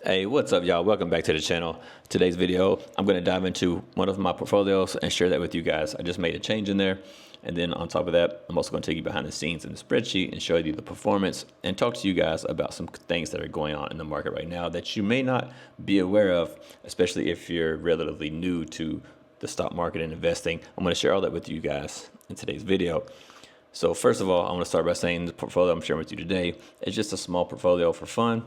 Hey, what's up, y'all? Welcome back to the channel. Today's video, I'm going to dive into one of my portfolios and share that with you guys. I just made a change in there. And then on top of that, I'm also going to take you behind the scenes in the spreadsheet and show you the performance and talk to you guys about some things that are going on in the market right now that you may not be aware of, especially if you're relatively new to the stock market and investing. I'm going to share all that with you guys in today's video. So first of all, I want to start by saying the portfolio I'm sharing with you today is just a small portfolio for fun.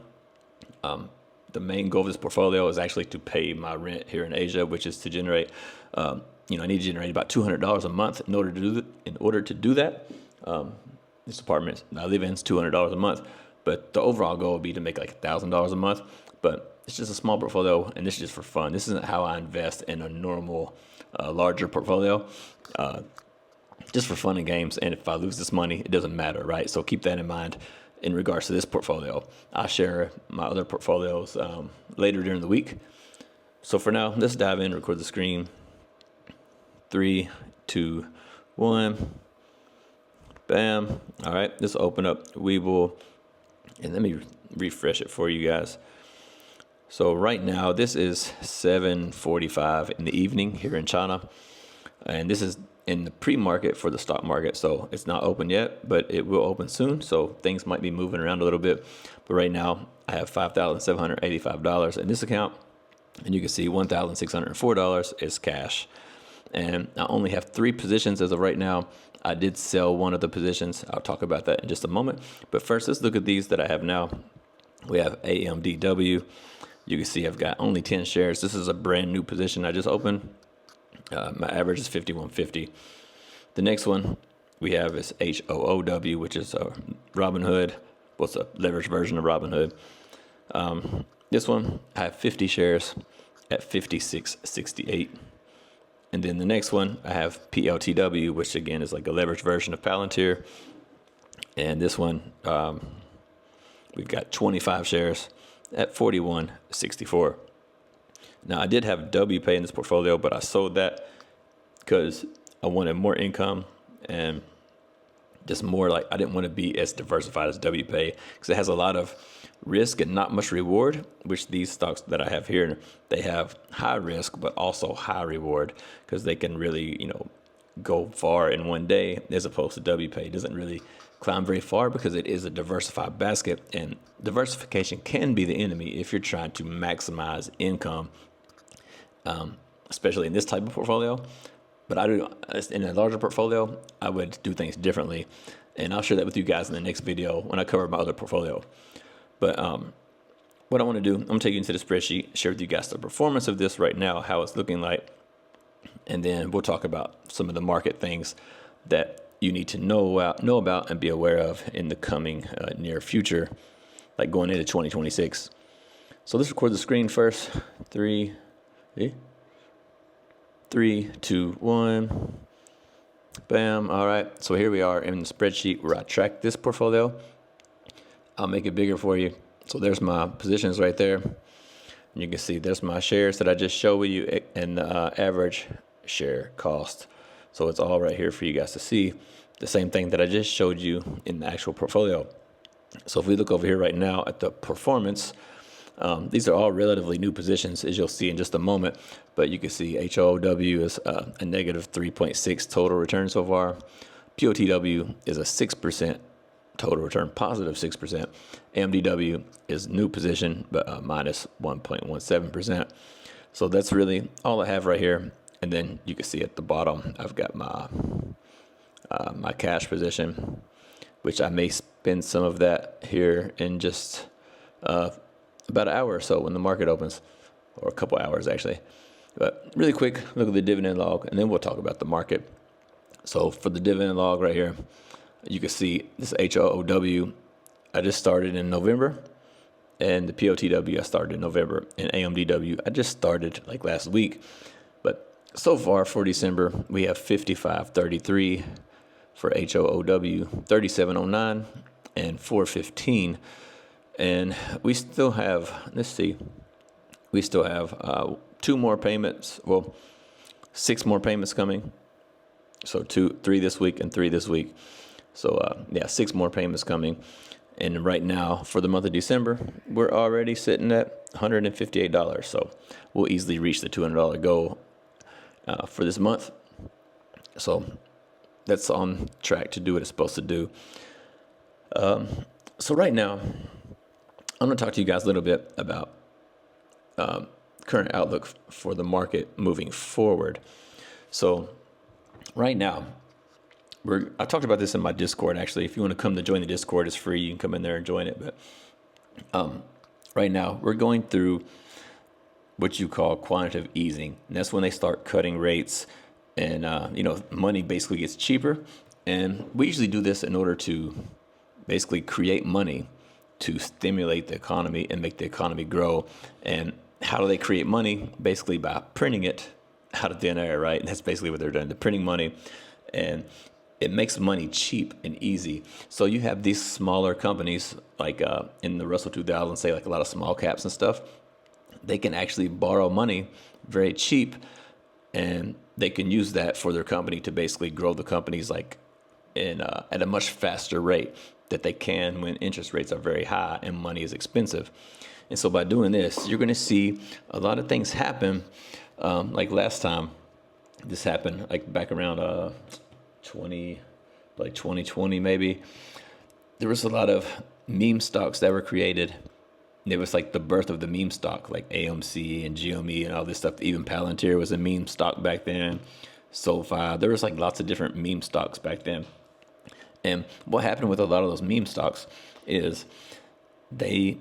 The main goal of this portfolio is actually to pay my rent here in Asia, which is to generate, I need to generate about $200 a month in order to do that. This apartment I live in is $200 a month, but the overall goal would be to make like $1,000 a month. But it's just a small portfolio, and this is just for fun. This isn't how I invest in a normal, larger portfolio. Just for fun and games. And if I lose this money, it doesn't matter, right? So keep that in mind. In regards to this portfolio, I'll share my other portfolios later during the week. So for now, let's dive in, record the screen. 3, 2, 1. Bam. All right, let's open up Webull. And let me refresh it for you guys. So right now, this is 7:45 in the evening here in China. And this is in the pre-market for the stock market. So it's not open yet, but it will open soon. So things might be moving around a little bit. But right now I have $5,785 in this account. And you can see $1,604 is cash. And I only have 3 positions as of right now. I did sell one of the positions. I'll talk about that in just a moment. But first, let's look at these that I have now. We have AMDW. You can see I've got only 10 shares. This is a brand new position I just opened. My average is 51.50. The next one we have is HOOW, which is a Robinhood. Well, it's a leveraged version of Robinhood. This one I have 50 shares at 56.68. And then the next one I have PLTW, which again is like a leveraged version of Palantir. And this one we've got 25 shares at 41.64. Now, I did have WPay in this portfolio, but I sold that because I wanted more income and just more like I didn't want to be as diversified as WPay because it has a lot of risk and not much reward, which these stocks that I have here, they have high risk, but also high reward because they can really, go far in one day as opposed to WPay. It doesn't really climb very far because it is a diversified basket, and diversification can be the enemy if you're trying to maximize income. Especially in this type of portfolio, but in a larger portfolio, I would do things differently, and I'll share that with you guys in the next video when I cover my other portfolio. But what I want to do, I'm gonna take you into the spreadsheet, share with you guys the performance of this right now, how it's looking like, and then we'll talk about some of the market things that you need to know about and be aware of in the coming near future, like going into 2026. So let's record the screen first. 3, 2, 1. Bam. All right. So here we are in the spreadsheet where I track this portfolio. I'll make it bigger for you. So there's my positions right there. You can see there's my shares that I just showed you and the average share cost. So it's all right here for you guys to see. The same thing that I just showed you in the actual portfolio. So if we look over here right now at the performance, these are all relatively new positions, as you'll see in just a moment. But you can see HOOW is a negative 3.6 total return so far. POTW is a 6% total return, positive 6%. AMDW is new position, but minus 1.17%. So that's really all I have right here. And then you can see at the bottom, I've got my my cash position, which I may spend some of that here in just about an hour or so when the market opens, or a couple hours actually. But really quick, look at the dividend log, and then we'll talk about the market. So for the dividend log right here, you can see this HOOW, I just started in November, and the POTW I started in November, and AMDW I just started like last week. But so far for December, we have 55.33 for HOOW, 37.09, and 4.15. And we still have, let's see, we still have 2 more payments, well, 6 more payments coming. So 3 this week and 3 this week. So yeah, 6 more payments coming. And right now, for the month of December, we're already sitting at $158. So we'll easily reach the $200 goal for this month. So that's on track to do what it's supposed to do. So right now, I'm going to talk to you guys a little bit about current outlook for the market moving forward. So right now, I talked about this in my Discord, actually. If you want to come to join the Discord, it's free. You can come in there and join it. But right now, we're going through what you call quantitative easing. And that's when they start cutting rates and, money basically gets cheaper. And we usually do this in order to basically create money to stimulate the economy and make the economy grow. And how do they create money? Basically by printing it out of thin air, right? And that's basically what they're doing. They're printing money, and it makes money cheap and easy. So you have these smaller companies like in the Russell 2000, say like a lot of small caps and stuff. They can actually borrow money very cheap, and they can use that for their company to basically grow the companies like at a much faster rate that they can when interest rates are very high and money is expensive. And so by doing this, you're going to see a lot of things happen. Like last time this happened, like back around 2020 maybe, there was a lot of meme stocks that were created. It was like the birth of the meme stock, like AMC and GME and all this stuff. Even Palantir was a meme stock back then. SoFi, there was like lots of different meme stocks back then. And what happened with a lot of those meme stocks is they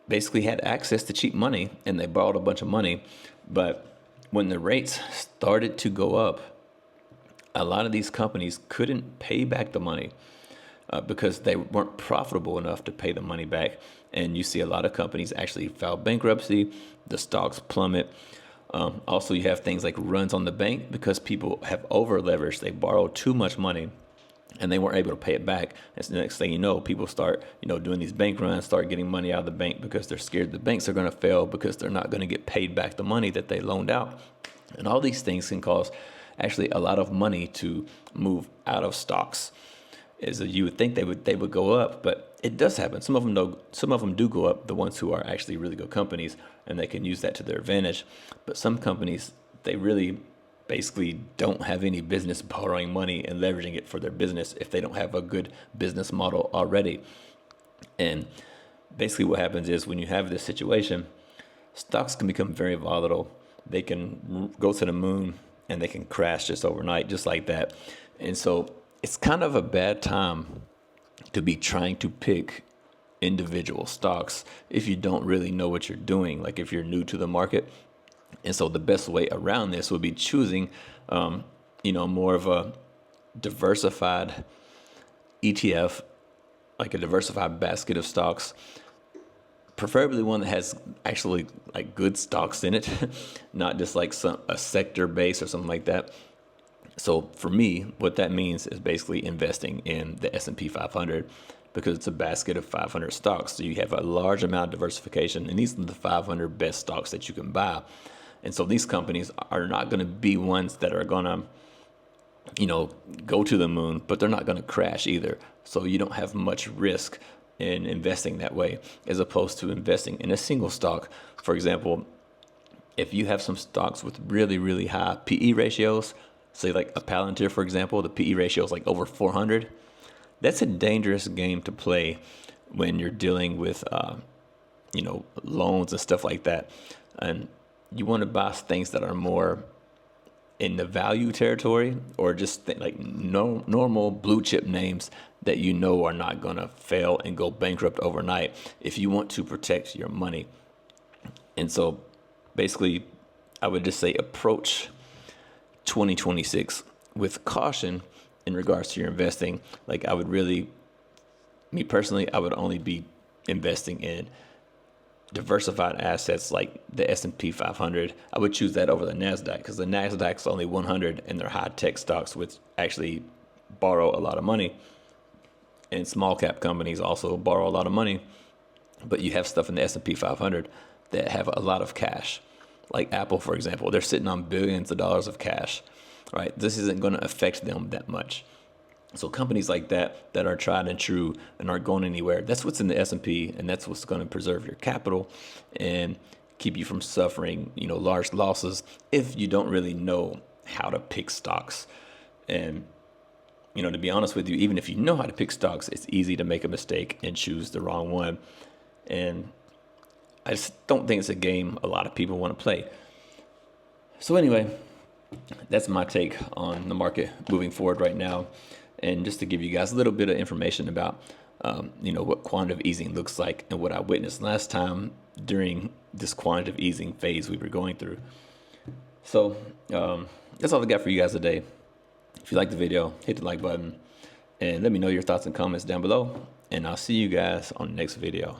basically had access to cheap money and they borrowed a bunch of money. But when the rates started to go up, a lot of these companies couldn't pay back the money because they weren't profitable enough to pay the money back. And you see a lot of companies actually file bankruptcy, the stocks plummet. Also, you have things like runs on the bank because people have over leveraged. They borrow too much money and they weren't able to pay it back. And so the next thing you know, people start, doing these bank runs, start getting money out of the bank because they're scared the banks are going to fail because they're not going to get paid back the money that they loaned out. And all these things can cause actually a lot of money to move out of stocks. Is that you would think they would go up, but it does happen. Some of them do go up, the ones who are actually really good companies, and they can use that to their advantage. But some companies, they really basically don't have any business borrowing money and leveraging it for their business if they don't have a good business model already. And basically what happens is when you have this situation, stocks can become very volatile. They can go to the moon and they can crash just overnight, just like that. And so it's kind of a bad time to be trying to pick individual stocks if you don't really know what you're doing, like if you're new to the market. And so the best way around this would be choosing, more of a diversified ETF, like a diversified basket of stocks, preferably one that has actually like good stocks in it, not just like a sector base or something like that. So for me, what that means is basically investing in the S&P 500 because it's a basket of 500 stocks. So you have a large amount of diversification, and these are the 500 best stocks that you can buy. And so these companies are not going to be ones that are going to, go to the moon, but they're not going to crash either. So you don't have much risk in investing that way as opposed to investing in a single stock. For example, if you have some stocks with really, really high PE ratios, say like a Palantir, for example, the PE ratio is like over 400. That's a dangerous game to play when you're dealing with, loans and stuff like that. And you want to buy things that are more in the value territory or just normal blue chip names that are not going to fail and go bankrupt overnight if you want to protect your money. And so basically, I would just say approach 2026 with caution in regards to your investing. Like I would me personally, I would only be investing in diversified assets like the S&P 500. I would choose that over the NASDAQ because the NASDAQ's only 100 and they're high tech stocks which actually borrow a lot of money. And small cap companies also borrow a lot of money. But you have stuff in the S&P 500 that have a lot of cash. Like Apple, for example, they're sitting on billions of dollars of cash, right? This isn't going to affect them that much. So companies like that are tried and true and aren't going anywhere, that's what's in the S&P, and that's what's going to preserve your capital and keep you from suffering, large losses if you don't really know how to pick stocks. And to be honest with you, even if you know how to pick stocks, it's easy to make a mistake and choose the wrong one. And I just don't think it's a game a lot of people want to play. So anyway, that's my take on the market moving forward right now. And just to give you guys a little bit of information about, what quantitative easing looks like and what I witnessed last time during this quantitative easing phase we were going through. So that's all I got for you guys today. If you like the video, hit the like button and let me know your thoughts and comments down below. And I'll see you guys on the next video.